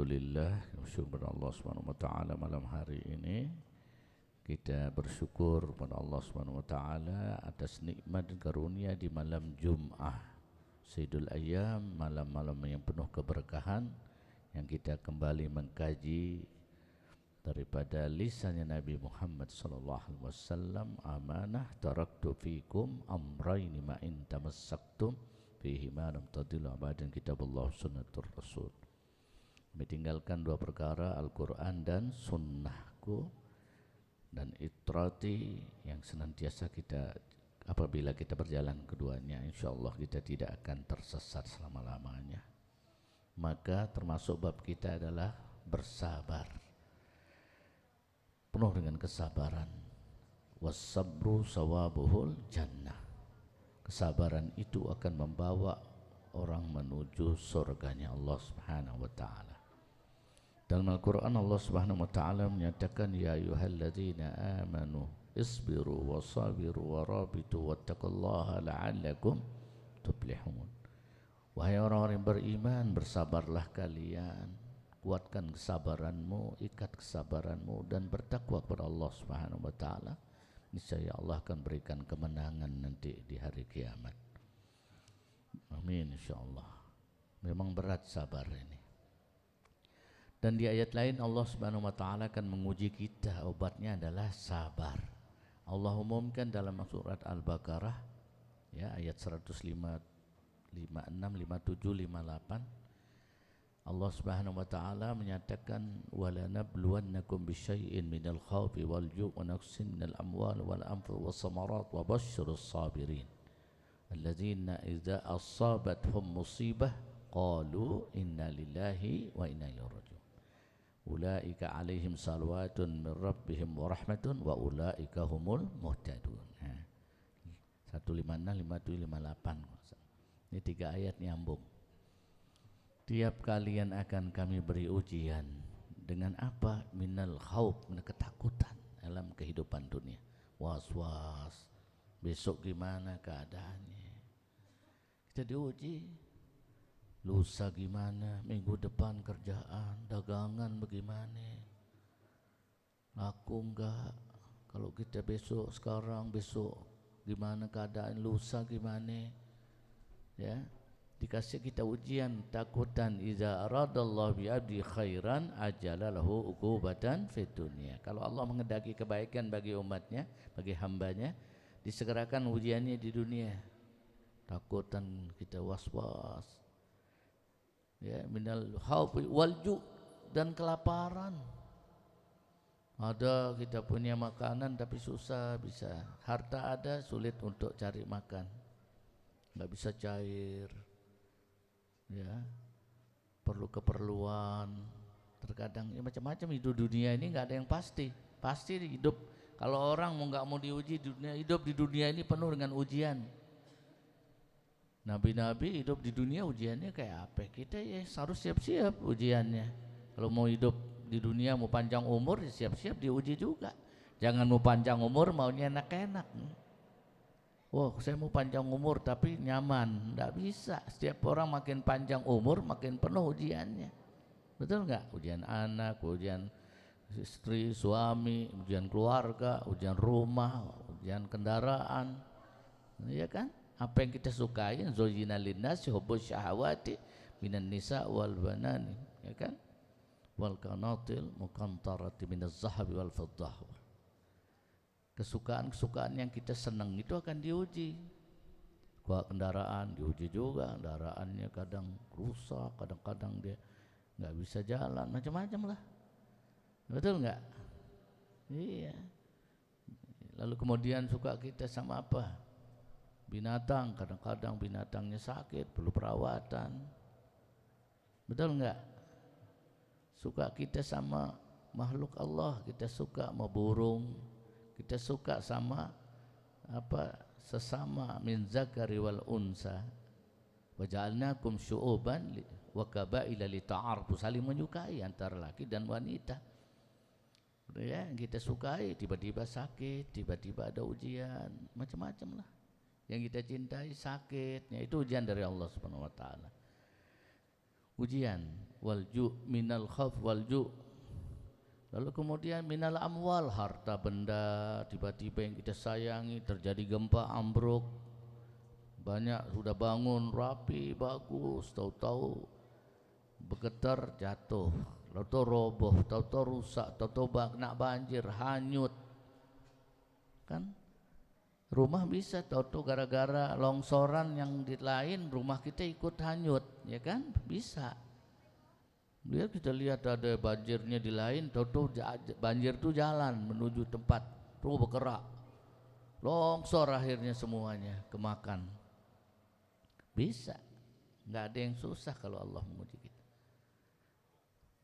Alhamdulillah, bersyukur kepada Allah Subhanahu wa taala malam hari ini kita bersyukur kepada Allah Subhanahu wa taala atas nikmat dan karunia di malam Jumat Sayyidul Ayyam, malam-malam yang penuh keberkahan yang kita kembali mengkaji daripada lisannya Nabi Muhammad sallallahu alaihi wasallam, amanah taraktu fikum amrayni ma in tamassaktum fihi ma lam tadillu abadan, kitabullah sunnatur rasul. Ditinggalkan dua perkara, Al-Quran dan sunnahku, dan itrati yang senantiasa kita, apabila kita berjalan keduanya, insyaallah kita tidak akan tersesat selama-lamanya. Maka termasuk bab kita adalah bersabar, penuh dengan kesabaran. Wassabru sawabuhul jannah, kesabaran itu akan membawa orang menuju surganya Allah Subhanahu wa taala. Dalam Al-Quran Allah Subhanahu wa ta'ala menyatakan, ya ayyuhalladzina amanu isbiru wasabiru warabitu wattaqullaha la'allakum tuflihun. Wahai orang-orang yang beriman, bersabarlah kalian, kuatkan kesabaranmu, ikat kesabaranmu, dan bertakwa kepada Allah Subhanahu wa ta'ala. Niscaya Allah akan berikan kemenangan nanti di hari kiamat. Amin insyaallah. Memang berat sabar ini. Dan di ayat lain Allah Subhanahu wa taala akan menguji kita, obatnya adalah sabar. Allah umumkan dalam surat Al-Baqarah ya, ayat 105, 56, 57, 58. Allah Subhanahu wa taala menyatakan, wala nabluwannakum bisyai'in minal khawfi wal ju' wa naqsin minal amwal wal anfusi was samarat wa basyirus sabirin alladzina idza asabathum musibah qalu inna lillahi wa inna ilaihi raji'un ulaika alaihim salawatun min rabbihim wa rahmatun wa ulaika humul muhtadun. 156, 57, 58. Ini tiga ayat nyambung. Tiap kalian akan kami beri ujian dengan apa? Minal khauf, ketakutan dalam kehidupan dunia. Was-was, besok gimana keadaannya. Kita diuji. Lusa gimana, minggu depan kerjaan, dagangan bagaimana, laku enggak, kalau kita besok, sekarang, besok gimana keadaan, lusa gimana, ya. Dikasih kita ujian, takutan. Iza aradallahu bi'abdi khairan ajala lahu uqubatan fid dunya. Kalau Allah menghendaki kebaikan bagi umatnya, bagi hambanya, disegerakan ujiannya di dunia. Takutan kita, was-was, ya, minal khaufi wal ju', dan kelaparan. Ada kita punya makanan tapi susah, bisa harta ada, sulit untuk cari makan, nggak bisa cair, ya, perlu keperluan. Terkadang ya macam-macam hidup dunia ini, nggak ada yang pasti. Pasti hidup, kalau orang mau nggak mau diuji dunia, hidup di dunia ini penuh dengan ujian. Nabi-nabi hidup di dunia ujiannya kayak apa? Kita ya harus siap-siap ujiannya. Kalau mau hidup di dunia, mau panjang umur, siap-siap diuji juga. Jangan mau panjang umur maunya enak-enak. Wah, saya mau panjang umur tapi nyaman. Nggak bisa. Setiap orang makin panjang umur makin penuh ujiannya. Betul nggak? Ujian anak, ujian istri, suami, ujian keluarga, ujian rumah, ujian kendaraan. Iya kan? Apa yang kita sukai, zujina linnasi hubbus syahawati minan nisa wal banani, ya kan, wal qanatil muqantarati minaz zahabi wal fiddah. Kesukaan-kesukaan yang kita senang itu akan diuji. Kendaraan diuji juga, kendaraannya kadang rusak, kadang-kadang dia nggak bisa jalan, macam-macam lah. Betul nggak? Iya. Lalu kemudian suka kita sama apa? Binatang, kadang-kadang binatangnya sakit, perlu perawatan. Betul enggak? Suka kita sama makhluk Allah, kita suka sama burung, kita suka sama apa? Sesama min zakari wal unsa. Wa ja'alnakum syu'uban wa qabaila lita'arafu, saling menyukai antara laki dan wanita. Ya, kita sukai, tiba-tiba sakit, tiba-tiba ada ujian, macam-macam lah. Yang kita cintai sakitnya, itu ujian dari Allah Subhanahu wa taala. Ujian. wal ju' minal khauf wal ju'. Lalu kemudian minal amwal, harta benda tiba-tiba yang kita sayangi terjadi gempa ambruk, banyak sudah bangun rapi bagus, tahu-tahu bergetar jatuh, tahu-tahu roboh, tahu-tahu rusak, tahu-tahu kena banjir, hanyut. Kan rumah bisa tahu-tahu gara-gara longsoran yang di lain rumah kita ikut hanyut, ya kan? Bisa. Biar kita lihat ada banjirnya di lain, tahu-tahu banjir itu jalan menuju tempat, tuh bergerak, longsor akhirnya semuanya kemakan. Bisa, nggak ada yang susah kalau Allah menguji kita.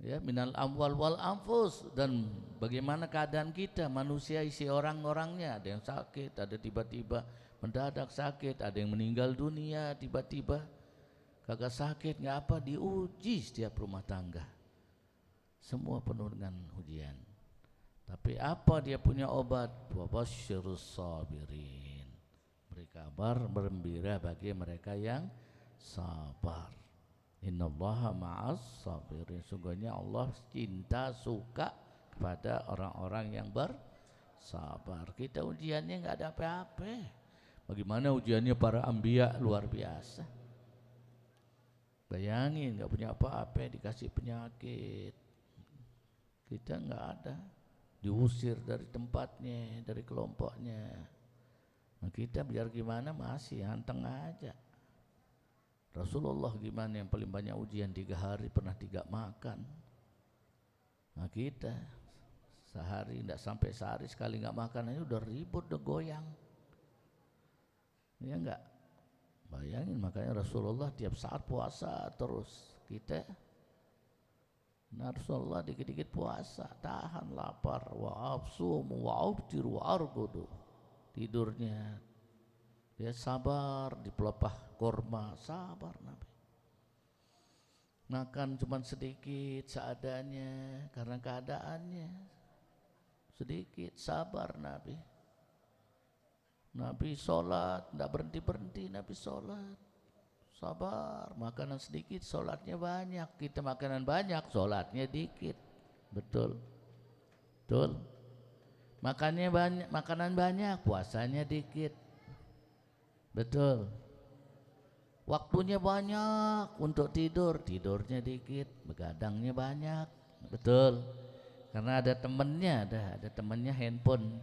Ya, minal amwal wal anfus, dan bagaimana keadaan kita manusia, isi orang-orangnya, ada yang sakit, ada tiba-tiba mendadak sakit, ada yang meninggal dunia tiba-tiba, kagak sakit nggak apa, diuji setiap rumah tangga, semua penuh dengan ujian. Tapi apa dia punya obat? Wabasyirus sabirin, beri kabar bergembira bagi mereka yang sabar. Innallaha ma'as sabirin, sungguhnya Allah cinta suka kepada orang-orang yang bersabar. Kita ujiannya nggak ada apa-apa. Bagaimana ujiannya para anbiya, luar biasa. Bayangin nggak punya apa-apa dikasih penyakit, kita nggak ada, diusir dari tempatnya, dari kelompoknya. Nah kita biar gimana masih hanteng aja. Rasulullah gimana yang paling banyak ujian 3 hari pernah 3 makan. Nah kita sehari tidak sampai sehari sekali nggak makan aja udah ribut, udah goyang. Ya enggak? Bayangin, makanya Rasulullah tiap saat puasa terus. Kita nah Rasulullah dikit-dikit puasa, tahan lapar, wa absumu wa abtiru wa argudu, tidurnya dia sabar di pelepah korma, sabar Nabi. Makan cuma sedikit seadanya karena keadaannya, sedikit, sabar Nabi. Nabi sholat, tidak berhenti-berhenti Nabi sholat, sabar. Makanan sedikit, sholatnya banyak. Kita makanan banyak, sholatnya dikit. Betul? Betul? Makannya banyak, makanan banyak, puasanya dikit. Betul. Waktunya banyak untuk tidur, tidurnya dikit, begadangnya banyak. Betul. Karena ada temennya, ada temennya handphone.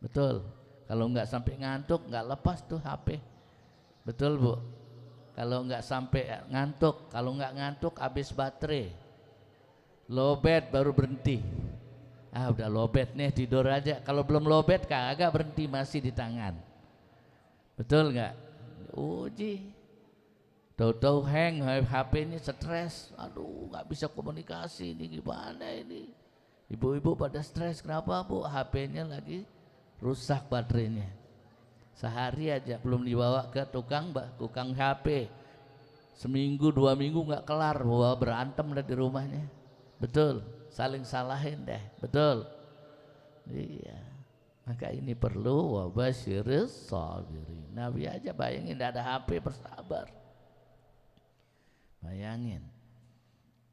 Betul. Kalau nggak sampai ngantuk, nggak lepas tuh HP. Betul Bu. Kalau nggak sampai ngantuk, kalau nggak ngantuk habis baterai, lowbat baru berhenti. Ah udah lowbat nih, tidur aja. Kalau belum lowbat kagak berhenti, masih di tangan. Betul nggak? Uji. Tahu-tahu hang HP-nya, stres. Aduh nggak bisa komunikasi, ini gimana ini? Ibu-ibu pada stres, kenapa Bu? HP-nya lagi rusak baterainya. Sehari aja belum dibawa ke tukang HP, seminggu 2 minggu nggak kelar, wah berantem dah di rumahnya. Betul, saling salahin deh. Betul. Iya, maka ini perlu wabasyiris sabirin. Nabi aja bayangin tidak ada HP bersabar. Bayangin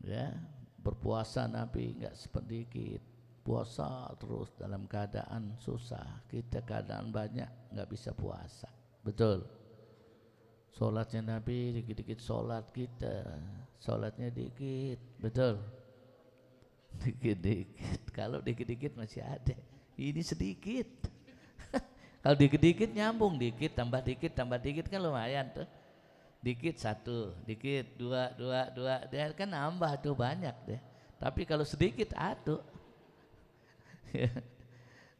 ya, berpuasa Nabi nggak sedikit, puasa terus dalam keadaan susah. Kita keadaan banyak nggak bisa puasa. Betul. Sholatnya Nabi dikit-dikit sholat, kita sholatnya dikit. Betul. Dikit-dikit. Kalau dikit-dikit masih ada, ini sedikit. Kalau dikit-dikit nyambung, dikit tambah dikit kan lumayan tuh. Dikit 1, dikit 2, dia kan nambah tuh banyak deh. Tapi kalau sedikit atuh.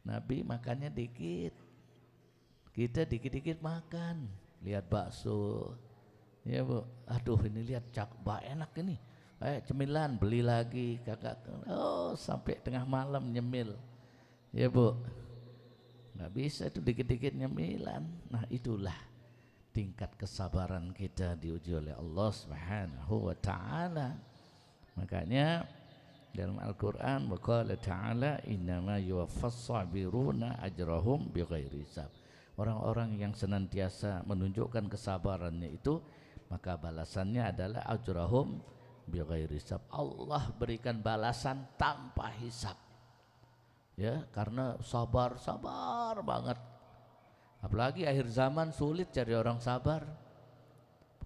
Nabi makannya dikit, kita dikit-dikit makan. Lihat bakso, ya Bu, aduh ini lihat enak ini, cemilan beli lagi, kakak, oh sampai tengah malam nyemil, ya Bu, nggak bisa itu dikit-dikit nyemilan. Nah itulah tingkat kesabaran kita diuji oleh Allah Subhanahu wa Ta'ala. Makanya dalam Al-Quran waqala ta'ala innama yuwaffas sabiruna ajrahum bighairi hisab. Orang-orang yang senantiasa menunjukkan kesabarannya itu, maka balasannya adalah ajrahum bighairi hisab. Allah berikan balasan tanpa hisab. Ya, karena sabar banget. Apalagi akhir zaman sulit cari orang sabar.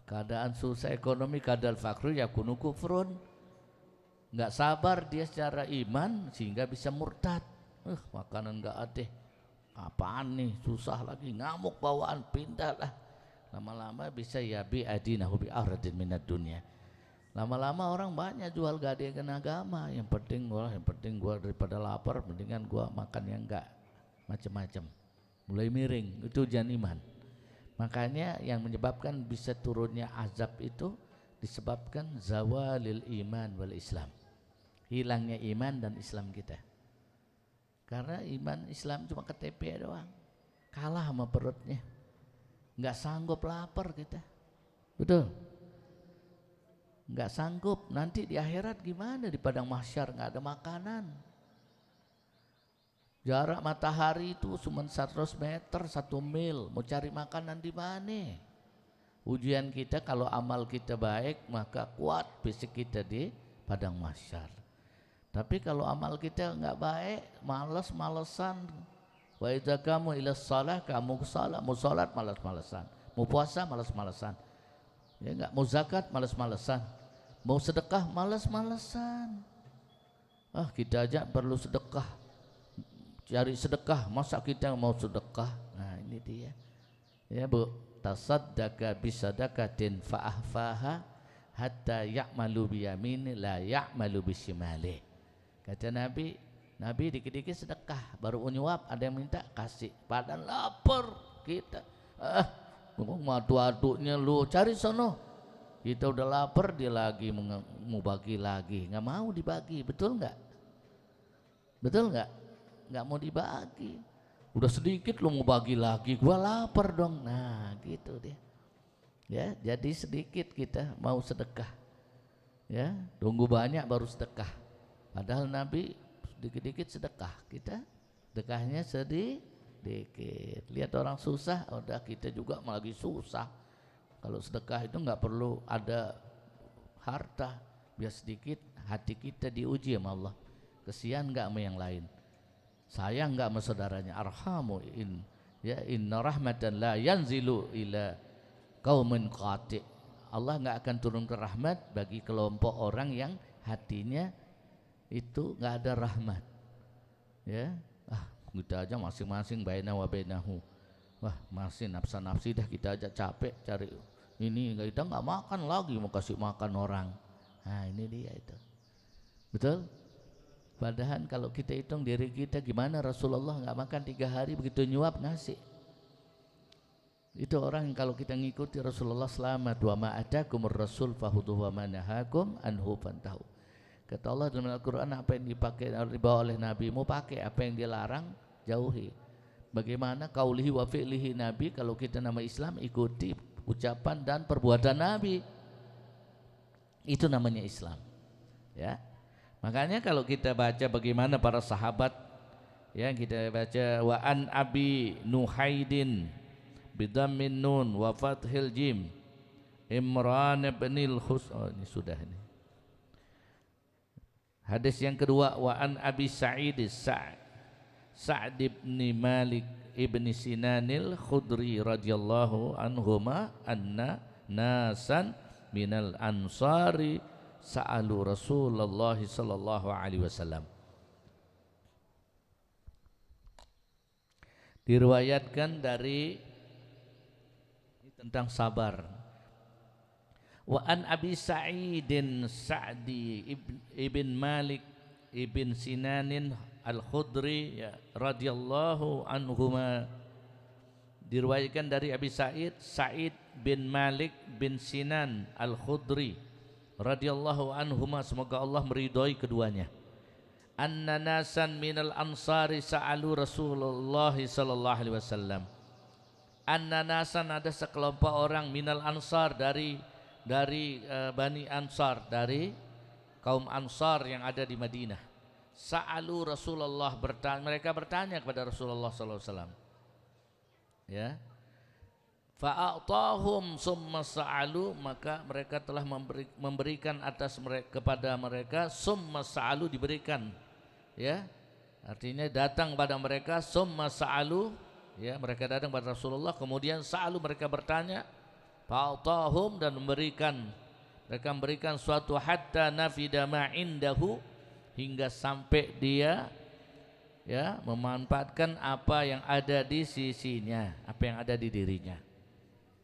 Keadaan susah ekonomi, kadal fakru yakunu kufrun. Enggak sabar dia secara iman sehingga bisa murtad. Makanan enggak ada. Apaan nih, susah lagi, ngamuk bawaan, pindah lah. Lama-lama bisa ya bi adinahu bi aradin minad dunya. Lama-lama orang banyak jual gadekan agama. Yang penting gua daripada lapar, mendingan gua makan yang enggak macam-macam. Mulai miring, itu ujian iman. Makanya yang menyebabkan bisa turunnya azab itu disebabkan zawalil iman wal Islam. Hilangnya iman dan Islam kita. Karena iman Islam cuma KTP doang. Kalah sama perutnya. Enggak sanggup lapar kita. Betul? Enggak sanggup. Nanti di akhirat gimana, di padang mahsyar enggak ada makanan. Jarak matahari itu cuma 100 meter, 1 mil. Mau cari makanan di mana? Ujian kita kalau amal kita baik, maka kuat fisik kita di padang mahsyar. Tapi kalau amal kita enggak baik, males-malesan. Wa idza kamu ila shalah, kamu salat, mau salat malas-malesan. Mau puasa malas-malesan. Ya enggak, mau zakat malas-malesan. Mau sedekah malas-malesan. Kita aja perlu sedekah. Cari sedekah, masa kita mau sedekah? Nah, ini dia. Ya, Bu, tasaddaqa bisadaqatin fa'ahfaha hatta ya'malu biyamin la ya'malu bisimali. Kata Nabi dikit-dikit sedekah, baru nyuap, ada yang minta kasih, padahal lapar kita. Madu-aduknya lu cari sono. Kita udah lapar, dia lagi mau bagi lagi, nggak mau dibagi, betul nggak? Betul nggak? Nggak mau dibagi. Udah sedikit lu mau bagi lagi, gua lapar dong. Nah, gitu dia. Ya, jadi sedikit kita mau sedekah. Ya, tunggu banyak baru sedekah. Padahal Nabi dikit-dikit sedekah, kita sedekahnya sedikit. Lihat orang susah, udah kita juga lagi susah. Kalau sedekah itu nggak perlu ada harta, biar sedikit hati kita diuji sama Allah. Kesian nggak sama yang lain, sayang nggak sama saudaranya. Arhamu inna rahmatan la yanzilu ila qaumin qati. Allah nggak akan turun ke rahmat bagi kelompok orang yang hatinya itu nggak ada rahmat. Ya, kita aja masing-masing baina wa bainahu. Wah, masih nafsa-nafsi dah, kita aja capek cari ini, kita nggak makan lagi mau kasih makan orang. Nah, ini dia itu. Betul? Padahal kalau kita hitung diri kita, gimana Rasulullah nggak makan 3 hari, begitu nyuap ngasih. Itu orang yang kalau kita ngikuti Rasulullah selamat. Wa ma atakumur rasul fahuduhu wa ma nahakum anhu fantahu. Kata Allah dalam Al-Quran, apa yang dibawa oleh Nabi, mau pakai, apa yang dilarang jauhi. Bagaimana qaulihi wa fi'lihi Nabi, kalau kita nama Islam ikuti ucapan dan perbuatan Nabi, itu namanya Islam. Ya, makanya kalau kita baca bagaimana para sahabat, ya kita baca wa an abi nuhaidin bidammin nun wa fathil jim Imran ibnil ini sudah ini. Hadis yang kedua, wa an abi Sa'id Sa'd ibn Malik ibn Sinanil Khudri radhiyallahu anhuma anna nasan minal ansari sa'alu Rasulullah sallallahu alaihi wasallam. Diriwayatkan dari tentang sabar. Wa an Abi Sa'idin Sa'di ibn Malik ibn Sinanin Al-Khudri ya, radhiyallahu anhuma, diriwayatkan dari Abi Sa'id bin Malik bin Sinan Al-Khudri radhiyallahu anhuma, semoga Allah meridhai keduanya. Anna nasan minal ansari sa'alu Rasulullah sallallahu alaihi wasallam. Anna nasan, ada sekelompok orang minal ansar dari Bani Ansar, dari kaum Ansar yang ada di Madinah. Sa'alu Rasulullah, mereka bertanya kepada Rasulullah sallallahu alaihi wasallam. Ya. fa'atahum summa sa'alu, maka mereka telah memberikan atas mereka, kepada mereka, summa sa'alu, diberikan, ya, artinya datang pada mereka, summa sa'alu, ya, mereka datang pada Rasulullah, kemudian sa'alu, mereka bertanya, fa'atahum, dan memberikan, mereka memberikan suatu, hatta nafida ma indahu, hingga sampai dia, ya, memanfaatkan apa yang ada di sisinya, apa yang ada di dirinya.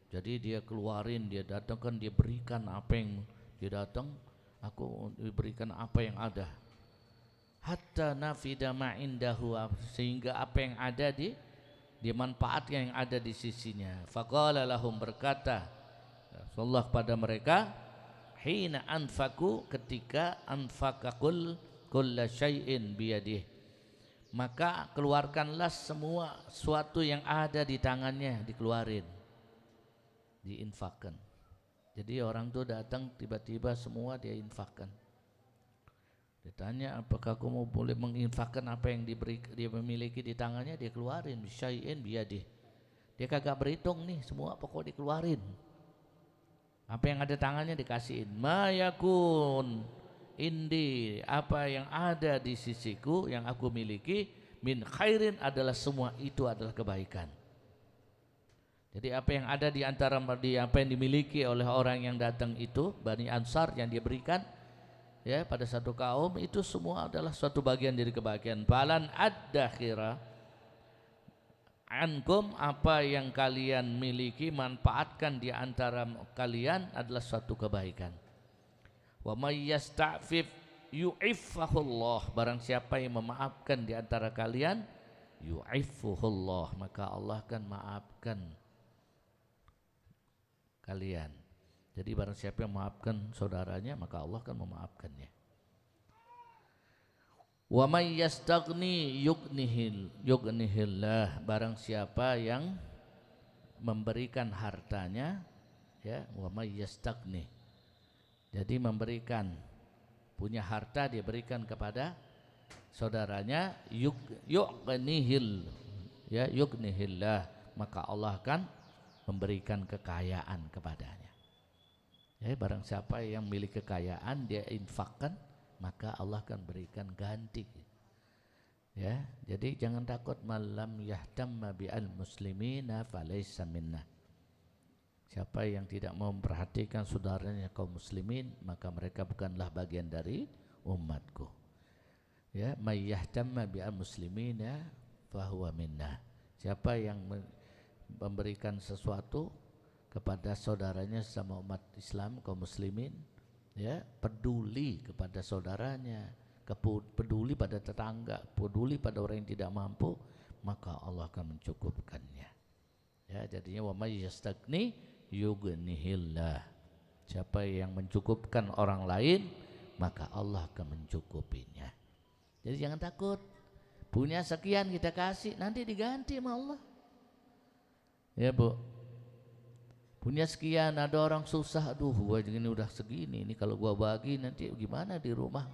Jadi dia keluarin, dia datangkan, dia berikan apa yang dia datang, aku diberikan apa yang ada. Hatta nafida ma indahu, sehingga apa yang ada dia manfaatkan yang ada di sisinya. Faqala lahum, berkata Rasulullah kepada mereka, hina anfaku, ketika anfaqakul kulla syai'in biyadih, maka keluarkanlah semua sesuatu yang ada di tangannya, dikeluarin, diinfakkan. Jadi orang tuh datang tiba-tiba semua dia infakkan. Ditanya, apakah kamu boleh menginfakkan apa yang dia memiliki di tangannya, dia keluarin, syai'in biyadih. Dia kagak berhitung nih, semua pokok dikeluarin. Apa yang ada tangannya dikasihin. Ma yakun indi, apa yang ada di sisiku yang aku miliki, min khairin, adalah semua itu adalah kebaikan. Jadi apa yang ada di antara apa yang dimiliki oleh orang yang datang itu, Bani Ansar, yang dia berikan, ya, pada satu kaum, itu semua adalah suatu bagian dari kebaikan. Falan ad-dakhira ankum, apa yang kalian miliki, manfaatkan di antara kalian, adalah suatu kebaikan. Wa may yasta'fif yu'iffahullah, barang siapa yang memaafkan di antara kalian, yu'iffuhullah, maka Allah akan maafkan kalian. Jadi barang siapa yang memaafkan saudaranya, maka Allah akan memaafkannya. Wa may yastaghni yughnihillah, barang siapa yang memberikan hartanya, ya, wa may yastaghni, jadi memberikan, punya harta dia berikan kepada saudaranya, yughnihillah, maka Allah akan memberikan kekayaan kepadanya. Ya, barang siapa yang memiliki kekayaan dia infakkan, maka Allah akan berikan ganti. Ya, jadi jangan takut, malam yahtamma bi'al muslimina falaysa minna. Siapa yang tidak mau memperhatikan saudaranya kaum muslimin, maka mereka bukanlah bagian dari umatku. Ya, may yahtamma bi'al muslimina fahuwa minna. Siapa yang memberikan sesuatu kepada saudaranya sama umat Islam, kaum muslimin, ya, peduli kepada saudaranya, peduli pada tetangga, peduli pada orang yang tidak mampu, maka Allah akan mencukupkannya. Ya, jadinya wa may yastaghni yughnihillah. Siapa yang mencukupkan orang lain, maka Allah akan mencukupinya. Jadi jangan takut, punya sekian kita kasih, nanti diganti sama Allah. Ya, Bu, punya sekian, ada orang susah, aduh gua gini udah segini, ini kalau gua bagi nanti gimana di rumah,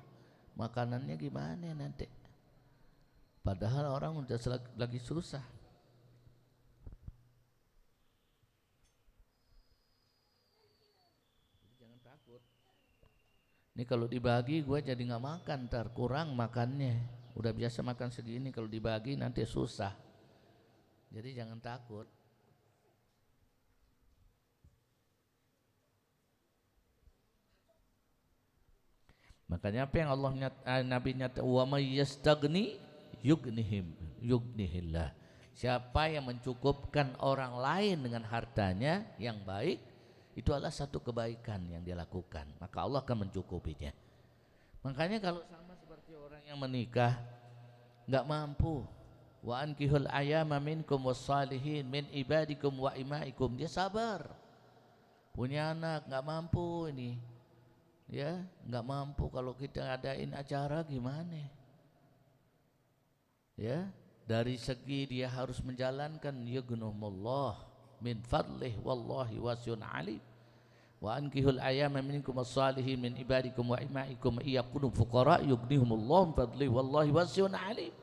makanannya gimana nanti, padahal orang udah lagi susah. Jangan takut, ini kalau dibagi gua jadi nggak makan, ntar kurang makannya, udah biasa makan segini, kalau dibagi nanti susah. Jadi jangan takut. Makanya apa yang Allah Nabi nyata, wa may yastaghni yughnihillah. Siapa yang mencukupkan orang lain dengan hartanya yang baik, itu adalah satu kebaikan yang dia lakukan, maka Allah akan mencukupinya. Makanya kalau sama seperti orang yang menikah enggak mampu, wa ankihul ayama minkum wassalihin min ibadikum wa imaikum, dia sabar. Punya anak enggak mampu ini, ya, nggak mampu, kalau kita adain acara gimana? Ya, dari segi dia harus menjalankan, yughnumullah min fadlih wallahi wasi'un alim. Wa ankihul ayama minkum as-salihin min ibadikum wa imaikum iyakunu fuqara yughnihumullah min fadlih wallahi wasi'un alim.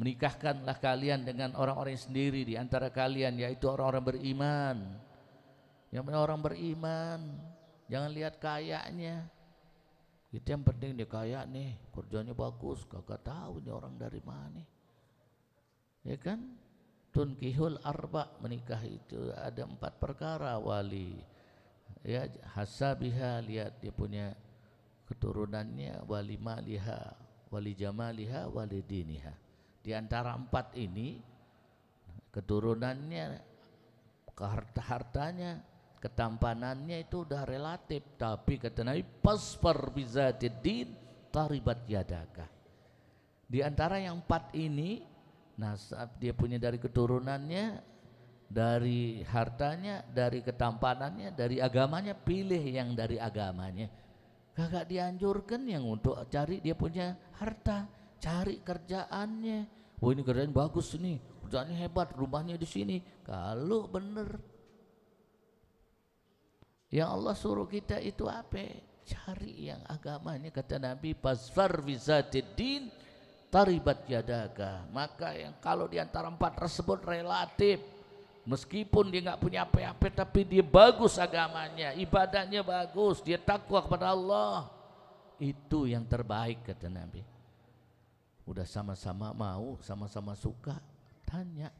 Menikahkanlah kalian dengan orang-orang yang sendiri di antara kalian, yaitu orang-orang beriman. Yang mana orang beriman, jangan lihat kayanya. Itu yang penting dia kaya nih, kerjanya bagus, kagak tahu nih orang dari mana. Ya kan? Tunkihul arba, menikah itu ada 4 perkara. Wali, ya, hasabiha, lihat dia punya keturunannya, wali maliha, wali jamaliha, wali diniha. Di antara 4 ini, keturunannya, hartanya, ketampanannya itu udah relatif, tapi kata Nabi, pasfar bizatid din taribat yadaka. Di antara yang 4 ini, nah dia punya dari keturunannya, dari hartanya, dari ketampanannya, dari agamanya, pilih yang dari agamanya. Kagak dianjurkan yang untuk cari dia punya harta, cari kerjaannya. Oh ini kerjaan bagus nih, kerjaannya hebat, rumahnya di sini. Kalau bener yang Allah suruh kita itu apa? Cari yang agamanya. Kata Nabi, pasfar bizatiddin taribat yadaka. Maka yang kalau di antara 4 tersebut relatif, meskipun dia nggak punya apa-apa, tapi dia bagus agamanya, ibadahnya bagus, dia takwa kepada Allah, itu yang terbaik kata Nabi. Udah sama-sama mau, sama-sama suka, tanya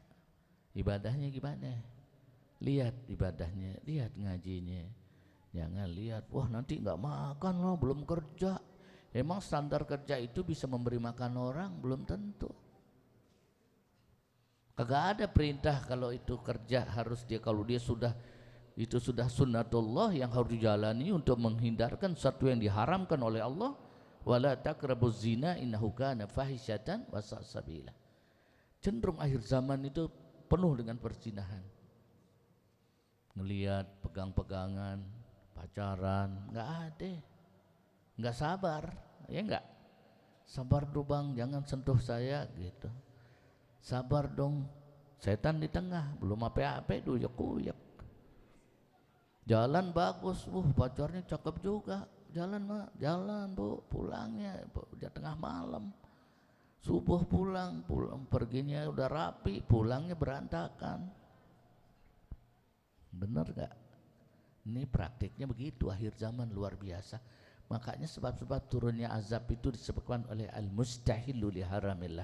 ibadahnya gimana, lihat ibadahnya, lihat ngajinya. Jangan lihat, wah nanti nggak makan loh, belum kerja. Emang standar kerja itu bisa memberi makan orang? Belum tentu. Kagak ada perintah kalau itu kerja harus dia, kalau dia sudah, itu sudah sunnatullah yang harus dijalani untuk menghindarkan sesuatu yang diharamkan oleh Allah. Wala taqrabuz zina innahu kana fahisyatan wa sa'a sabila. Cenderung akhir zaman itu penuh dengan perzinahan. Ngelihat pegang-pegangan, pacaran, nggak ada, nggak sabar, ya nggak, sabar dong bang, jangan sentuh saya gitu, sabar dong, setan di tengah, belum apa-apa, duyek-uyek, jalan bagus, pacarnya cakep juga, jalan bu, pulangnya udah tengah malam, subuh pulang perginya udah rapi, pulangnya berantakan, bener gak? Ini praktiknya begitu akhir zaman, luar biasa. Makanya sebab-sebab turunnya azab itu disebabkan oleh al-mustahilu li haramillah.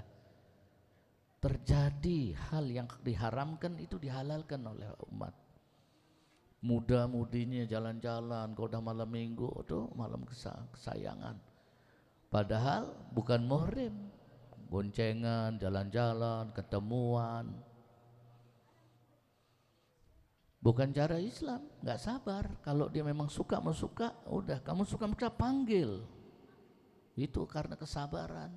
Terjadi hal yang diharamkan itu dihalalkan oleh umat. Muda-mudinya jalan-jalan, kalau udah malam minggu itu malam kesayangan. Padahal bukan muhrim, boncengan, jalan-jalan, ketemuan. Bukan cara Islam, nggak sabar. Kalau dia memang suka, mau suka, udah kamu suka mereka panggil. Itu karena kesabaran.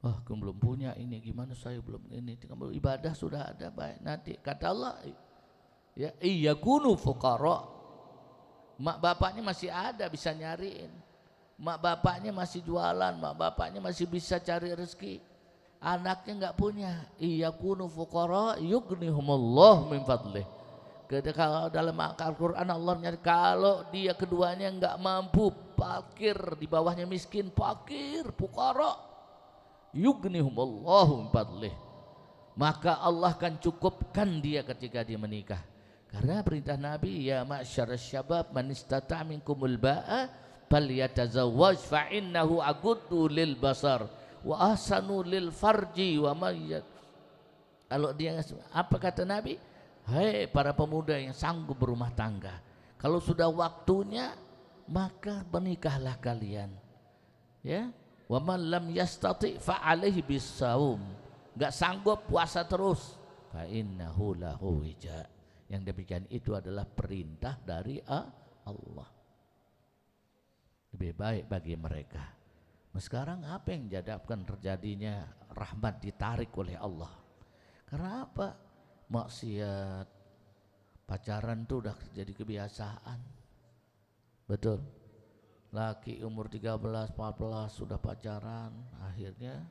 Kamu belum punya ini, gimana saya belum ini. Kamu ibadah sudah ada, baik. Nanti kata Allah, ya iyakunu fuqara. Mak bapaknya masih ada, bisa nyariin. Mak bapaknya masih jualan, mak bapaknya masih bisa cari rezeki. Anaknya nggak punya, iyakunu fuqara yughnihumullah min fadlih. Kalau dalam Al-Quran Allah nyari, kalau dia keduanya nggak mampu, fakir, di bawahnya miskin, fakir, fuqara, yughnihumullah min fadlih, maka Allah akan cukupkan dia ketika dia menikah. Karena perintah Nabi, ya ma'syarasy syabab man istata' minkumul ba'a falyatazawwaj fa innahu aghuddu lil basar wa ahsanu lil farji wa mayyat. Kalau dia, apa kata Nabi? Hei para pemuda yang sanggup berumah tangga, kalau sudah waktunya maka menikahlah kalian. Ya, wa man lam yastati fa alaihi bisawm. Enggak sanggup puasa terus, fa innahu lahu wija. Yang demikian itu adalah perintah dari Allah. Lebih baik bagi mereka. Sekarang apa yang menyebabkan terjadinya rahmat ditarik oleh Allah? Karena apa? Maksiat, pacaran itu udah jadi kebiasaan. Betul. Laki umur 13, 14 sudah pacaran, akhirnya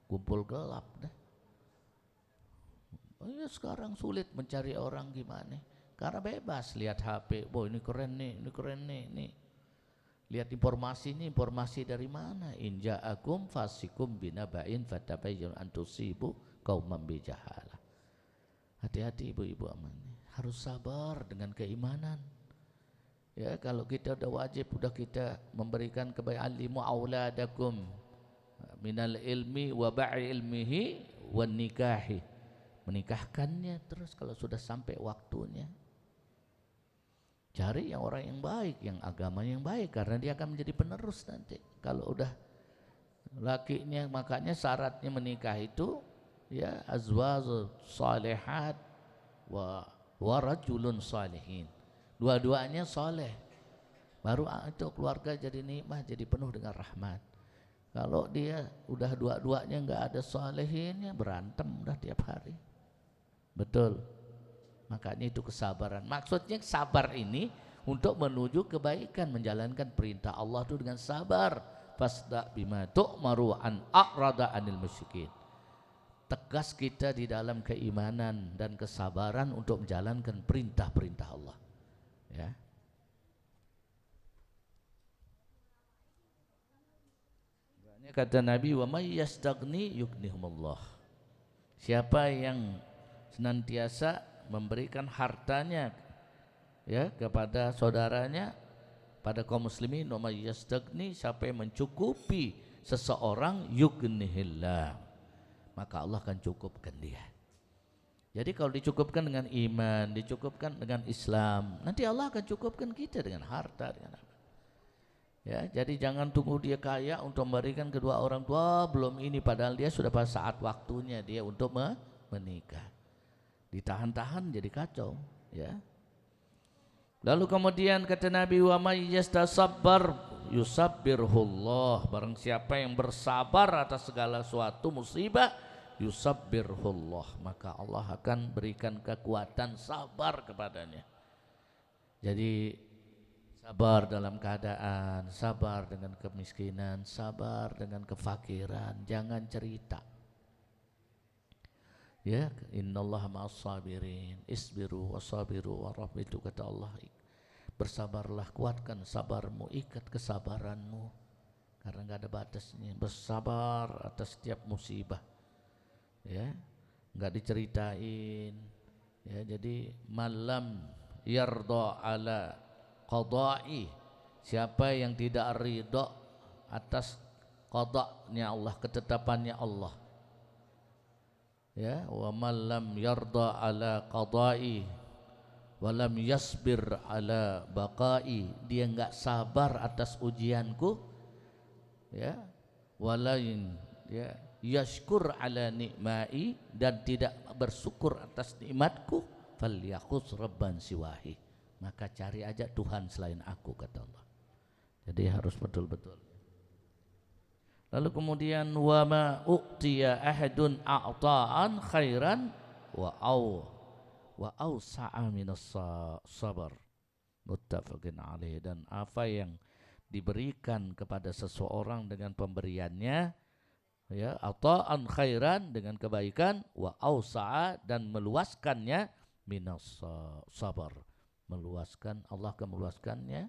kumpul gelap deh. Ya sekarang sulit mencari orang gimana? Karena bebas lihat HP, ini keren nih, ini keren nih, ini. Lihat informasi ini, informasi dari mana? In ja'akum fasikum binaba'in fatabayyanu an tusibu qauman bijahalah. Hati-hati ibu-ibu aman. Harus sabar dengan keimanan. Ya, kalau kita udah wajib, udah kita memberikan kebaikan, alimu auladakum minal ilmi wa ba'i ilmihi wan nikahi. Menikahkannya terus kalau sudah sampai waktunya. Cari yang orang yang baik, yang agamanya yang baik, karena dia akan menjadi penerus nanti. Kalau udah lakinya, makanya syaratnya menikah itu ya azwaju salihat wa rajulun salihin. Dua-duanya soleh. Baru itu keluarga jadi nikmat, jadi penuh dengan rahmat. Kalau dia udah dua-duanya enggak ada solehinnya, berantem udah tiap hari. Betul. Makanya itu kesabaran. Maksudnya sabar ini untuk menuju kebaikan, menjalankan perintah Allah itu dengan sabar. Fasda bima tu'maru an a'rada anil musyrikin. Tegas kita di dalam keimanan dan kesabaran untuk menjalankan perintah-perintah Allah. Ya. Kata Nabi, wa may yastaghni yughnihumullah. Siapa yang senantiasa memberikan hartanya ya kepada saudaranya, pada kaum muslimin, wa may yastaghni, siapa yang mencukupi seseorang, yughnihillah, maka Allah akan cukupkan dia. Jadi kalau dicukupkan dengan iman, dicukupkan dengan Islam, nanti Allah akan cukupkan kita dengan harta, dengan apa. Ya, jadi jangan tunggu dia kaya untuk memberikan kedua orang tua belum ini, padahal dia sudah pada saat waktunya dia untuk menikah. Ditahan-tahan jadi kacau, ya. Lalu kemudian kata Nabi, wa may yastasabbar yusabbirhullah. Barang siapa yang bersabar atas segala suatu musibah, yusabbirhullah, maka Allah akan berikan kekuatan sabar kepadanya. Jadi sabar dalam keadaan, sabar dengan kemiskinan, sabar dengan kefakiran, jangan cerita. Ya, innallaha ma'as sabirin, isbiru wasabiru warabitu, kata Allah. Bersabarlah, kuatkan sabarmu, ikat kesabaranmu, karena enggak ada batasnya. Bersabar atas setiap musibah. Ya, enggak diceritain. Ya, jadi malam yarda ala qada'i, siapa yang tidak ridha atas qada'nya Allah, ketetapannya Allah. Ya, wa man lam yarda ala qada'i wa lam yasbir ala baqa'i, dia enggak sabar atas ujianku, ya, walain ya yashkur ala nikmai, dan tidak bersyukur atas nikmatku, falyakhuz rabban siwahi, maka cari aja Tuhan selain aku, kata Allah. Jadi harus betul-betul. Lalu kemudian, wa ma u'tiya ahadun a'ta'an khairan wa awsa'a minas sabar, muttafaqun alaih. Dan apa yang diberikan kepada seseorang dengan pemberiannya, ya, ata'an khairan, dengan kebaikan, wa awsa'a, dan meluaskannya, minas sabar, meluaskan, Allah akan meluaskannya,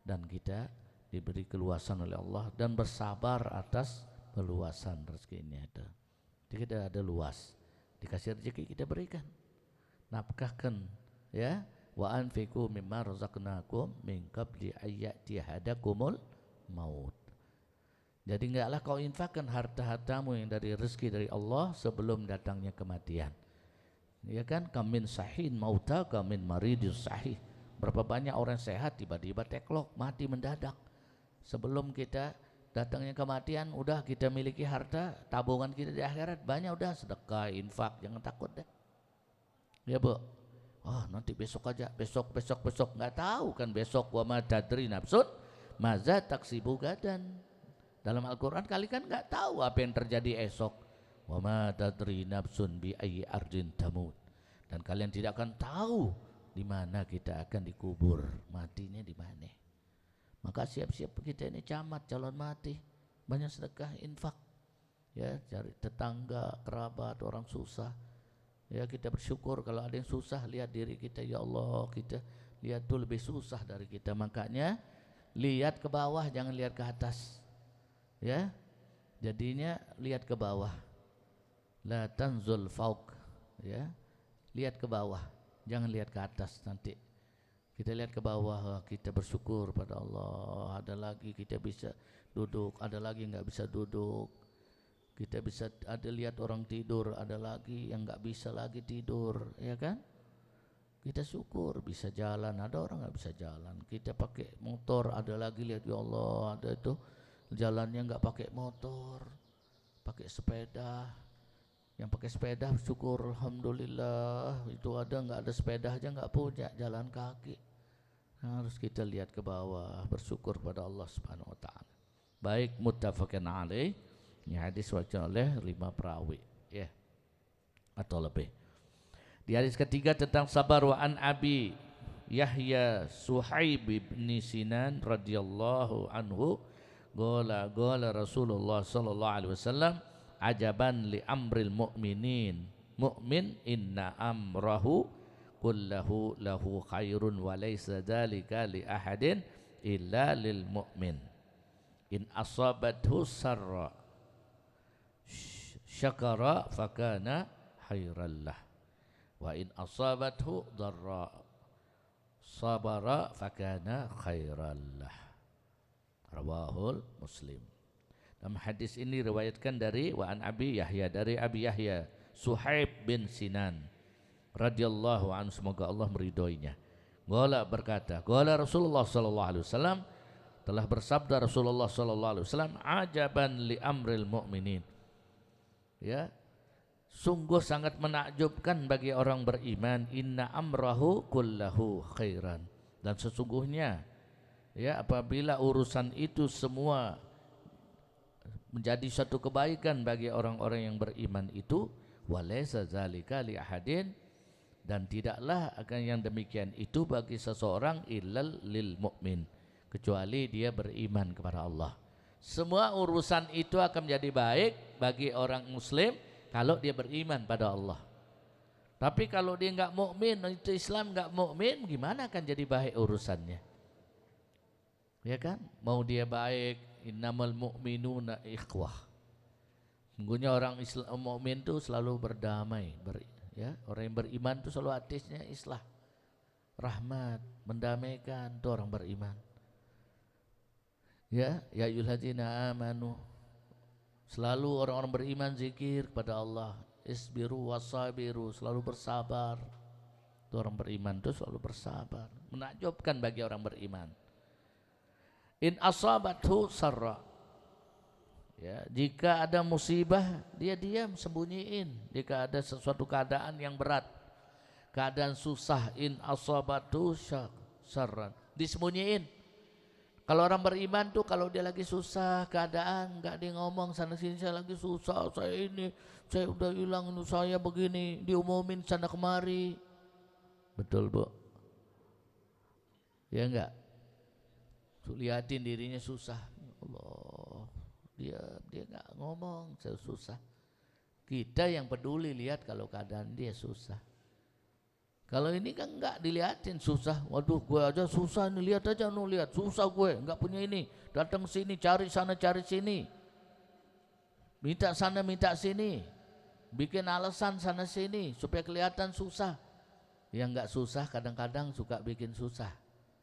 dan kita diberi keluasan oleh Allah, dan bersabar atas meluasan rezekinya itu. Jadi kita ada luas, dikasih rezeki kita berikan, nafkahkan, ya, wa anfiqu mimma razaqnakum min qabli ayyati hadakumul maut. Jadi enggaklah kau infakkan harta-hartamu yang dari rezeki dari Allah sebelum datangnya kematian. Ya kan, kamin sahin mauta kamin maridus sahih. Berapa banyak orang sehat tiba-tiba teklok, mati mendadak. Sebelum kita datangnya kematian, udah kita miliki harta, tabungan kita di akhirat banyak, udah sedekah, infak, jangan takut deh. Ya Bu, nanti besok aja, besok, nggak tahu kan besok, wa ma tadri nafsun maza taksibu gadan. Dalam Al-Quran kali kan nggak tahu apa yang terjadi esok. Wa ma tadri nafsun bi ayyi ardin tamut. Dan kalian tidak akan tahu di mana kita akan dikubur, matinya di mana. Maka siap-siap kita ini camat, calon mati, banyak sedekah, infak, ya, cari tetangga, kerabat, orang susah. Ya, kita bersyukur kalau ada yang susah, lihat diri kita, ya Allah, kita lihat tuh lebih susah dari kita. Makanya lihat ke bawah, jangan lihat ke atas. Ya, jadinya lihat ke bawah. La tanzul fauq, ya, lihat ke bawah, jangan lihat ke atas. Nanti kita lihat ke bawah, kita bersyukur pada Allah, ada lagi kita bisa duduk, ada lagi nggak bisa duduk. Kita bisa ada lihat orang tidur, ada lagi yang nggak bisa lagi tidur, ya kan? Kita syukur bisa jalan, ada orang nggak bisa jalan. Kita pakai motor, ada lagi lihat, ya Allah, ada itu jalannya nggak pakai motor, pakai sepeda. Yang pakai sepeda syukur, alhamdulillah. Itu ada nggak ada sepeda aja nggak punya, jalan kaki. Nah, harus kita lihat ke bawah, bersyukur pada Allah Subhanahu wa taala. Baik, muttafaqun alaih. Ini hadis diwakilkan oleh 5 perawi, ya, atau lebih. Di hadis ketiga tentang sabar, wa an Abi Yahya Suhaib bin Sinan radhiyallahu anhu qala Rasulullah sallallahu alaihi wasallam ajaban li amril mu'minin, mu'min inna amrahu kullahu lahu khairun wa laysa dzalika li ahadin illa lil mu'min in asabathu sarra syakara fakana khairan lah wa in asabathu dharra sabara fakana khairan lah. Rawahul Muslim. Dalam hadis ini riwayatkan dari wa an Abi Yahya, dari Abi Yahya Suhaib bin Sinan radhiyallahu anhu, semoga Allah meridhoinya. Qala berkata, qala Rasulullah sallallahu alaihi wasallam, telah bersabda Rasulullah sallallahu alaihi wasallam, ajaban li amril mu'minin. Ya, sungguh sangat menakjubkan bagi orang beriman, inna amrahu kullahu khairan, dan sesungguhnya ya apabila urusan itu semua menjadi satu kebaikan bagi orang-orang yang beriman itu, walaysa zalika li ahadin, dan tidaklah akan yang demikian itu bagi seseorang illal lil mu'min, kecuali dia beriman kepada Allah. Semua urusan itu akan menjadi baik bagi orang muslim kalau dia beriman pada Allah. Tapi kalau dia enggak mukmin, itu Islam enggak mukmin, gimana akan jadi baik urusannya? Ya kan? Mau dia baik, innamal mu'minuna ikhwah. Sungguhnya orang Islam mukmin itu selalu berdamai, ya. Orang yang beriman itu selalu hatinya islah, rahmat, mendamaikan, itu orang beriman. Ya, ya ayyuhalladzina amanu, selalu orang-orang beriman zikir kepada Allah, isbiru wasabiru, selalu bersabar. Itu orang beriman itu selalu bersabar. Menakjubkan bagi orang beriman. In asabathu sarra, ya, jika ada musibah dia diam, sembunyiin. Jika ada sesuatu keadaan yang berat, keadaan susah, in asabathu sarran, disembunyiin. Kalau orang beriman tuh kalau dia lagi susah keadaan, enggak dia ngomong sana sini, saya lagi susah, saya ini, saya udah hilang, saya begini, diumumin sana kemari. Betul, Bu? Ya enggak? Lihatin dirinya susah, Allah, dia enggak ngomong saya susah. Kita yang peduli lihat kalau keadaan dia susah. Kalau ini kan enggak dilihatin susah, waduh gue aja susah nih, lihat aja nu, lihat susah gue, enggak punya ini, datang sini cari sana cari sini, minta sana minta sini, bikin alasan sana sini supaya kelihatan susah. Yang enggak susah kadang-kadang suka bikin susah,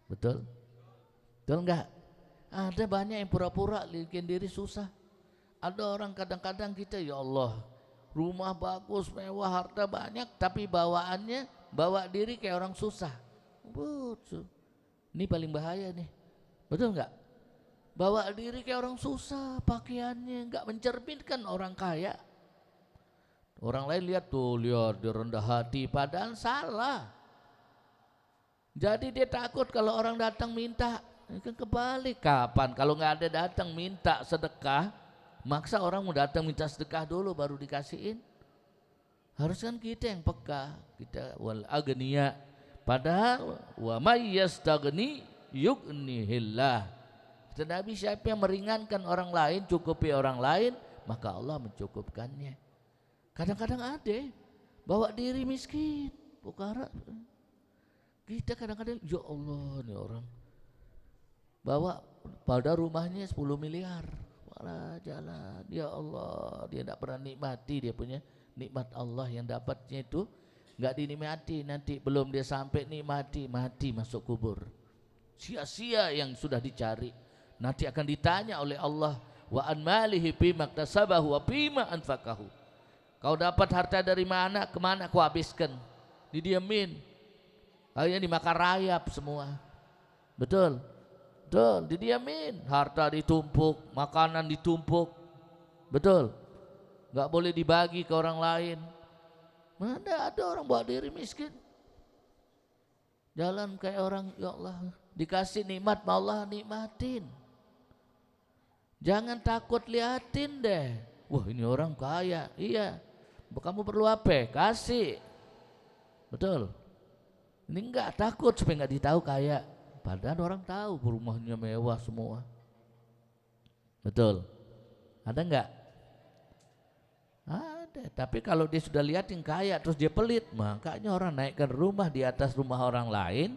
betul? Betul enggak? Ada banyak yang pura-pura bikin diri susah. Ada orang kadang-kadang kita, ya Allah, rumah bagus, mewah, harta banyak, tapi bawaannya bawa diri kayak orang susah. Betul. Ini paling bahaya nih. Betul enggak? Bawa diri kayak orang susah, pakaiannya enggak mencerminkan orang kaya. Orang lain lihat tuh, lihat dia rendah hati, padahal salah. Jadi dia takut kalau orang datang minta. Ini kan kebalik. Kapan kalau nggak ada datang minta sedekah, maksa orang mau datang minta sedekah dulu baru dikasihin. Harus kan kita yang peka, kita wal agniya, padahal wa may yastaghni yughnihillah. Kata Nabi, siapa yang meringankan orang lain, cukupi orang lain, maka Allah mencukupkannya. Kadang-kadang ada bawa diri miskin, fukara. Kita kadang-kadang, ya Allah, nih orang bawa pada rumahnya 10 miliar. Malah jalan, ya Allah, dia tidak pernah nikmati dia punya nikmat Allah yang dapatnya itu nggak dinikmati, nanti belum dia sampai nikmati, mati masuk kubur. Sia-sia yang sudah dicari. Nanti akan ditanya oleh Allah, wa an malihi bima iktasabahu wa bima anfaqahu. Kau dapat harta dari mana, kemana kau habiskan? Didiamin, akhirnya dimakan rayap semua. Betul, betul, didiamin. Harta ditumpuk, makanan ditumpuk, betul, nggak boleh dibagi ke orang lain. Mana ada orang bawa diri miskin, jalan kayak orang, ya Allah, dikasih nikmat Allah nikmatin. Jangan takut, liatin deh. Wah, ini orang kaya, iya. Kamu perlu apa? Kasih. Betul. Ini enggak takut supaya enggak ditahu kaya. Padahal orang tahu rumahnya mewah semua. Betul. Ada enggak? Ada. Tapi kalau dia sudah lihat yang kaya terus dia pelit, makanya orang naikkan rumah di atas rumah orang lain.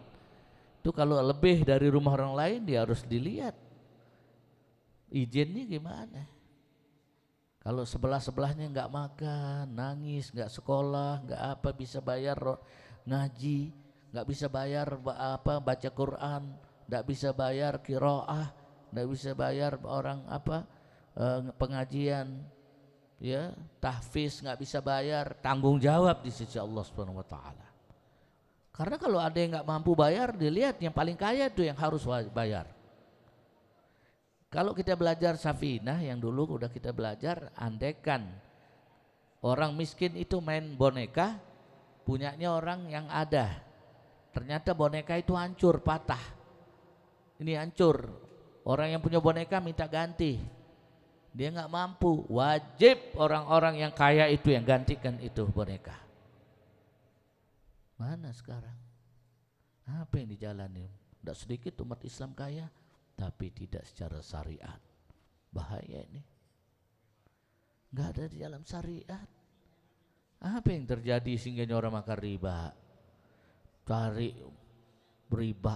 Itu kalau lebih dari rumah orang lain dia harus dilihat izinnya gimana. Kalau sebelah-sebelahnya nggak makan, nangis, nggak sekolah, nggak apa bisa bayar ngaji, nggak bisa bayar apa baca Quran, nggak bisa bayar qiraah, nggak bisa bayar orang apa pengajian, ya tahfiz, nggak bisa bayar, tanggung jawab di sisi Allah Subhanahu Wa Taala. Karena kalau ada yang nggak mampu bayar, dilihat yang paling kaya itu yang harus bayar. Kalau kita belajar Safinah yang dulu udah kita belajar, andekan orang miskin itu main boneka, punyanya orang yang ada, ternyata boneka itu hancur, patah, ini hancur, orang yang punya boneka minta ganti, dia nggak mampu, wajib orang-orang yang kaya itu yang gantikan itu boneka. Mana sekarang? Apa yang dijalani? Tidak sedikit umat Islam kaya, tapi tidak secara syariat. Bahaya ini. Nggak ada di dalam syariat. Apa yang terjadi sehingga orang makan riba? Cari riba,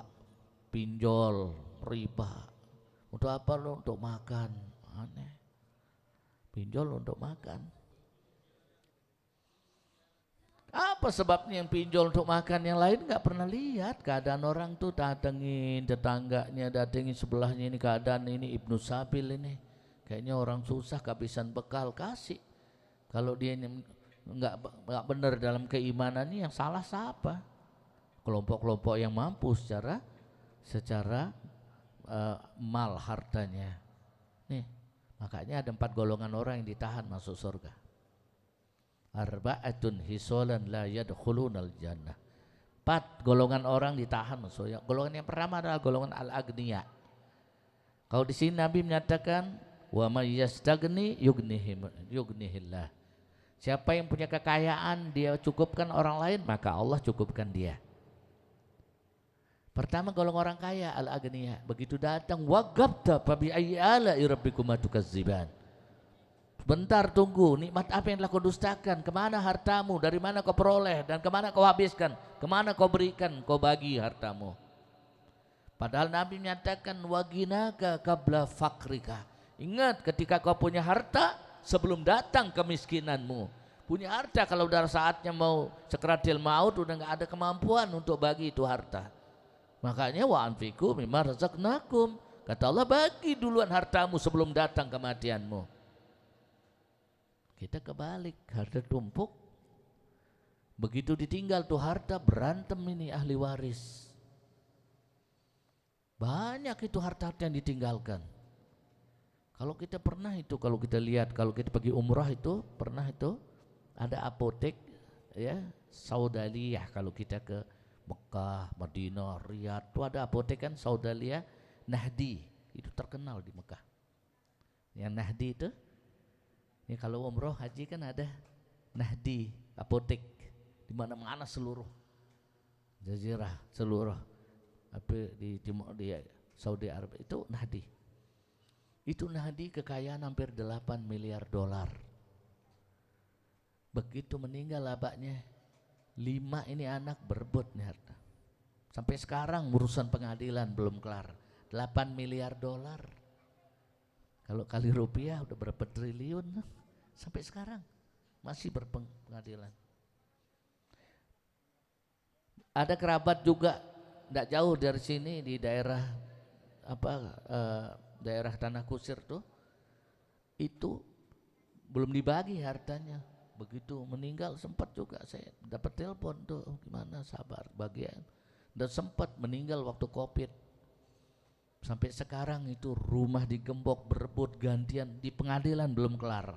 pinjol, riba. Untuk apa lo? Untuk makan. Aneh. Pinjol untuk makan. Apa sebabnya yang pinjol untuk makan, yang lain nggak pernah lihat keadaan orang tuh, datengin tetangganya, datengin sebelahnya, ini keadaan ini Ibnu Sabil ini kayaknya orang susah kehabisan bekal, kasih. Kalau dia nggak benar dalam keimanannya, yang salah siapa? Kelompok-kelompok yang mampu secara mal hartanya. Nih makanya ada 4 golongan orang yang ditahan masuk surga. Arba'atun hisolan la yadkhulunal jannah. 4 golongan orang ditahan masuk surga. Golongan yang pertama adalah golongan al-agniya. Kalau di sini Nabi menyatakan wa may yastagni yughnihillah. Siapa yang punya kekayaan dia cukupkan orang lain, maka Allah cukupkan dia. Pertama golongan orang kaya al-agniya. Begitu datang wagabta fa bi ayyi ala'i rabbikuma tukazziban. Bentar tunggu, nikmat apa yang telah kau dustakan, kemana hartamu, dari mana kau peroleh, dan kemana kau habiskan, kemana kau berikan, kau bagi hartamu. Padahal Nabi menyatakan waginaka qabla fakrika. Ingat ketika kau punya harta sebelum datang kemiskinanmu. Punya harta kalau udah saatnya mau sekaratil maut udah gak ada kemampuan untuk bagi itu harta. Makanya wa anfiqu mimma razaqnakum. Kata Allah, bagi duluan hartamu sebelum datang kematianmu. Kita kebalik, harta tumpuk. Begitu ditinggal tuh harta, berantem ini ahli waris. Banyak itu harta-harta yang ditinggalkan. Kalau kita pernah itu, kalau kita lihat, kalau kita pergi umrah itu, pernah itu ada apotek ya, Saudaliyah. Kalau kita ke Mekah, Madinah, Riyadh, itu ada apotek kan Saudaliyah Nahdi, itu terkenal di Mekah. Yang Nahdi itu, ini kalau umroh haji kan ada Nahdi apotek di mana-mana seluruh jazirah, seluruh apa di timur di Saudi Arabia itu Nahdi. Itu Nahdi kekayaan hampir 8 miliar dolar. Begitu meninggal abaknya 5 ini anak berebut nih harta. Sampai sekarang urusan pengadilan belum kelar. 8 miliar dolar. Kalau kali rupiah udah berapa triliun sampai sekarang masih berpengadilan. Ada kerabat juga tidak jauh dari sini di daerah daerah Tanah Kusir tuh, itu belum dibagi hartanya. Begitu meninggal sempat juga saya dapat telepon tuh, gimana sabar bagian. Dan sempat meninggal waktu Covid. Sampai sekarang itu rumah digembok, berebut gantian, di pengadilan belum kelar.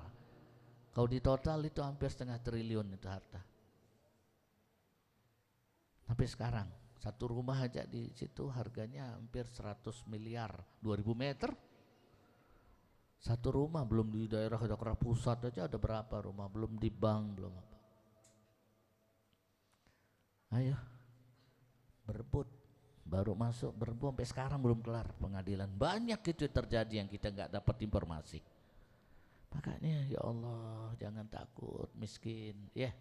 Kalau di total itu hampir 0,5 triliun itu harta. Sampai sekarang satu rumah aja di situ harganya hampir 100 miliar, 2000 meter. Satu rumah, belum di daerah Jakarta Pusat aja ada berapa rumah, belum di bank, belum apa. Ayo berebut, baru masuk berebut sampai sekarang belum kelar pengadilan. Banyak itu terjadi yang kita nggak dapat informasi. Makanya ya Allah, jangan takut miskin ya.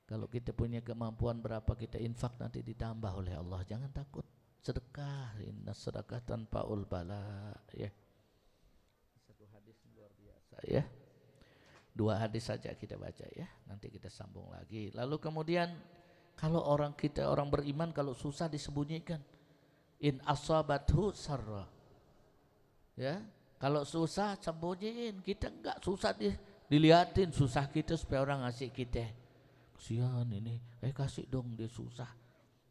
Kalau kita punya kemampuan berapa kita infak nanti ditambah oleh Allah. Jangan takut, sedekah, inna sedekah tanfa'ul bala ya. Satu hadis luar biasa ya. 2 hadis saja kita baca ya, nanti kita sambung lagi. Lalu kemudian kalau orang beriman kalau susah disembunyikan. In asabathu sarra. Ya, kalau susah sembunyiin, kita enggak susah dilihatin susah kita supaya orang ngasih kita. Kasihan ini, kasih dong dia susah.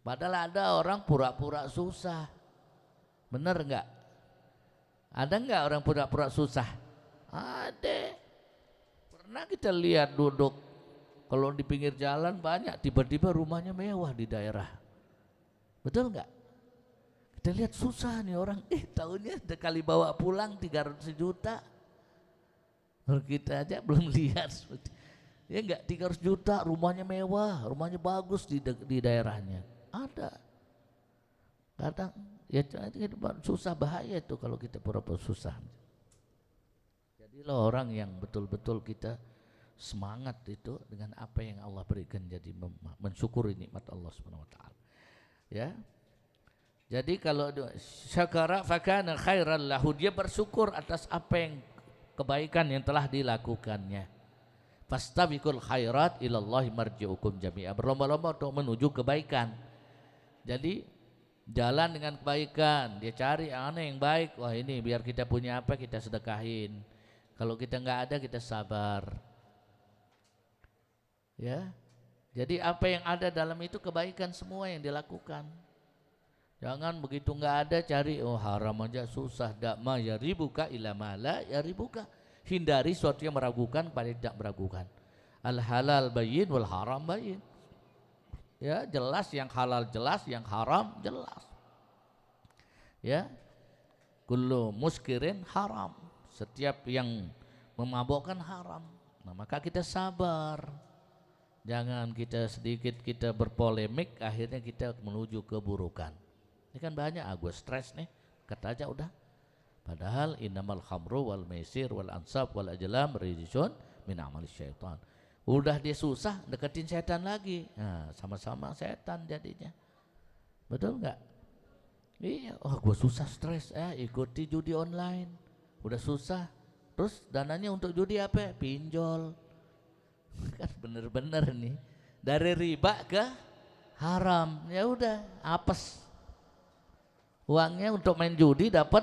Padahal ada orang pura-pura susah. Bener enggak? Ada enggak orang pura-pura susah? Ada. Pernah kita lihat duduk kalau di pinggir jalan banyak, tiba-tiba rumahnya mewah di daerah. Betul enggak? Kita lihat susah nih orang, tahunnya udah kali bawa pulang 300 juta. Kalau kita aja belum lihat. Ya enggak, 300 juta rumahnya mewah, rumahnya bagus di daerahnya. Ada. Kadang ya susah, bahaya itu kalau kita pura-pura susah. Jadilah orang yang betul-betul kita semangat itu dengan apa yang Allah berikan, jadi mensyukuri nikmat Allah Subhanahu wa taala. Ya. Jadi kalau syakara fakana khairan lahu, dia bersyukur atas apa yang kebaikan yang telah dilakukannya. Fastabiqul khairat ilallahi marji'ukum jami'a, berlomba-lomba untuk menuju kebaikan. Jadi jalan dengan kebaikan, dia cari yang baik. Wah ini biar kita punya apa kita sedekahin. Kalau kita nggak ada kita sabar. Ya, jadi apa yang ada dalam itu kebaikan semua yang dilakukan. Jangan begitu nggak ada cari haram aja susah. Dakma ya ribuka ila mala ya ribuka. Hindari sesuatu yang meragukan pada tidak meragukan. Al halal bayyin wal haram bayyin. Ya jelas yang halal jelas, yang haram jelas. Ya, kullu muskirin haram. Setiap yang memabukkan haram. Nah maka kita sabar. Jangan kita sedikit kita berpolemik akhirnya kita menuju keburukan. Ini kan banyak gue stres nih, kata aja udah. Padahal innamal khamru wal maisir wal ansab wal ajlam rijsun min amali syaitan. Udah dia susah deketin setan lagi. Nah, sama-sama setan jadinya. Betul enggak? Iya, gue susah stres, ikuti judi online. Udah susah. Terus dananya untuk judi apa? Pinjol. Kan bener-bener nih dari riba ke haram, ya udah apes uangnya untuk main judi, dapat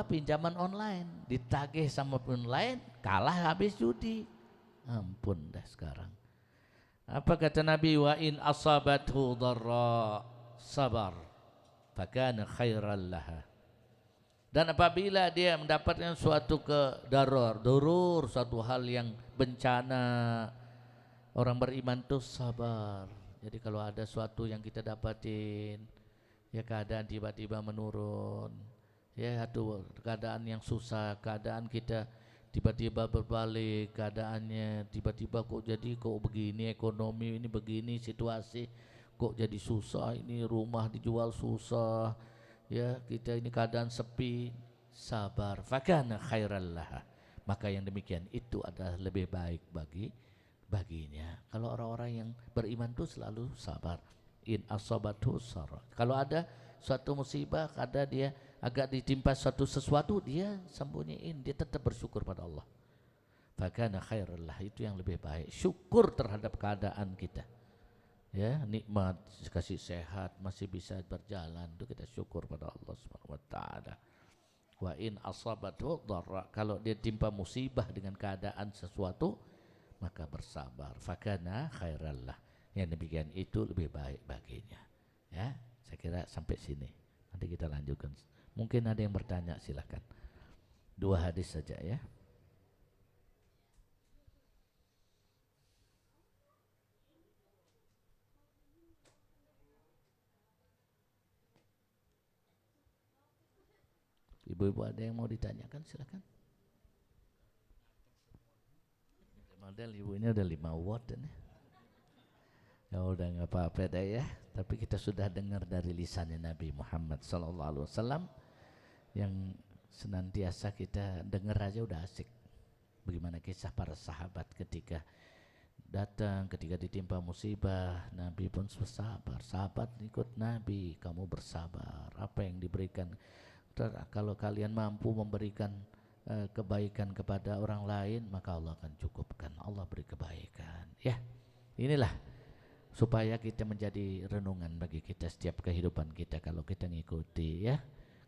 pinjaman online, ditagih sama online, kalah habis judi. Ampun dah sekarang. Apa kata Nabi, wa in asabathu dharra sabar fakana khairan laha. Dan apabila dia mendapatkan suatu darur, suatu hal yang bencana, orang beriman itu sabar. Jadi kalau ada suatu yang kita dapatin, ya keadaan tiba-tiba menurun, ya itu keadaan yang susah, keadaan kita tiba-tiba berbalik, keadaannya tiba-tiba kok begini, ekonomi ini begini, situasi kok jadi susah, ini rumah dijual susah. Ya kita ini keadaan sepi, sabar, fakana khairal laha, maka yang demikian itu adalah lebih baik baginya. Kalau orang-orang yang beriman itu selalu sabar. In asabathu sarra, kalau ada suatu musibah, ada dia agak ditimpa sesuatu, dia sembunyiin, dia tetap bersyukur pada Allah. Fakana khairallah, itu yang lebih baik. Syukur terhadap keadaan kita. Ya, nikmat, kasih sehat, masih bisa berjalan, itu kita syukur pada Allah Subhanahu wa taala. Wa in asabatu dharra, kalau dia timpa musibah dengan keadaan sesuatu, maka bersabar. Fakana khairallah, yang demikian itu lebih baik baginya. Ya, saya kira sampai sini. Nanti kita lanjutkan. Mungkin ada yang bertanya, silakan. 2 hadis saja ya. Ibu-ibu ada yang mau ditanyakan, silakan. Model ibu ini udah 5 watt ini. Ya udah nggak apa-apa deh ya. Tapi kita sudah dengar dari lisannya Nabi Muhammad SAW yang senantiasa kita dengar aja udah asik. Bagaimana kisah para sahabat ketika datang, ketika ditimpa musibah, Nabi pun bersabar. Sahabat ikut Nabi, kamu bersabar. Apa yang diberikan, kalau kalian mampu memberikan kebaikan kepada orang lain, maka Allah akan cukupkan. Allah beri kebaikan. Ya, inilah supaya kita menjadi renungan bagi kita setiap kehidupan kita kalau kita ngikuti ya.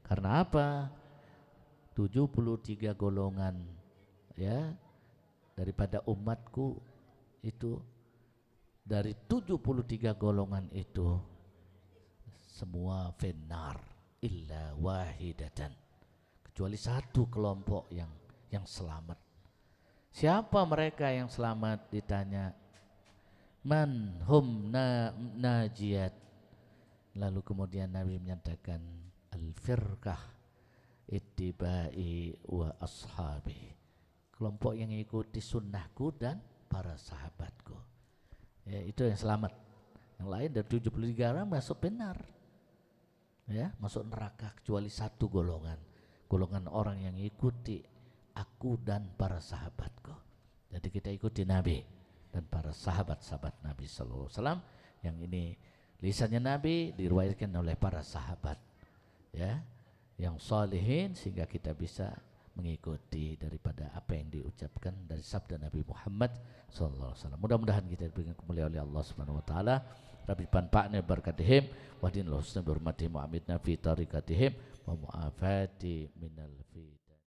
Karena apa? 73 golongan ya daripada umatku itu, dari 73 golongan itu semua finnar illa wahidatan, kecuali satu kelompok yang selamat. Siapa mereka yang selamat? Ditanya, man hum najiyat. Lalu kemudian Nabi menyatakan, al-firqah ittibai wa ashabi, kelompok yang ikuti sunnahku dan para sahabatku. Ya, itu yang selamat. Yang lain dari 73 orang masuk benar. Ya, masuk neraka kecuali satu golongan orang yang ikuti aku dan para sahabatku. Jadi kita ikuti Nabi dan para sahabat-sahabat Nabi sallallahu alaihi wasallam, yang ini lisannya Nabi diriwayatkan oleh para sahabat ya yang salihin, sehingga kita bisa mengikuti daripada apa yang diucapkan dari sabda Nabi Muhammad sallallahu alaihi wasallam. Mudah-mudahan kita diberikan kemuliaan oleh Allah Subhanahu wa taala. Rabbi panfa'na barakatihim wa dinil husna bi hurmatihim wa amitna fi tariqatihim wa mu'afati minal fi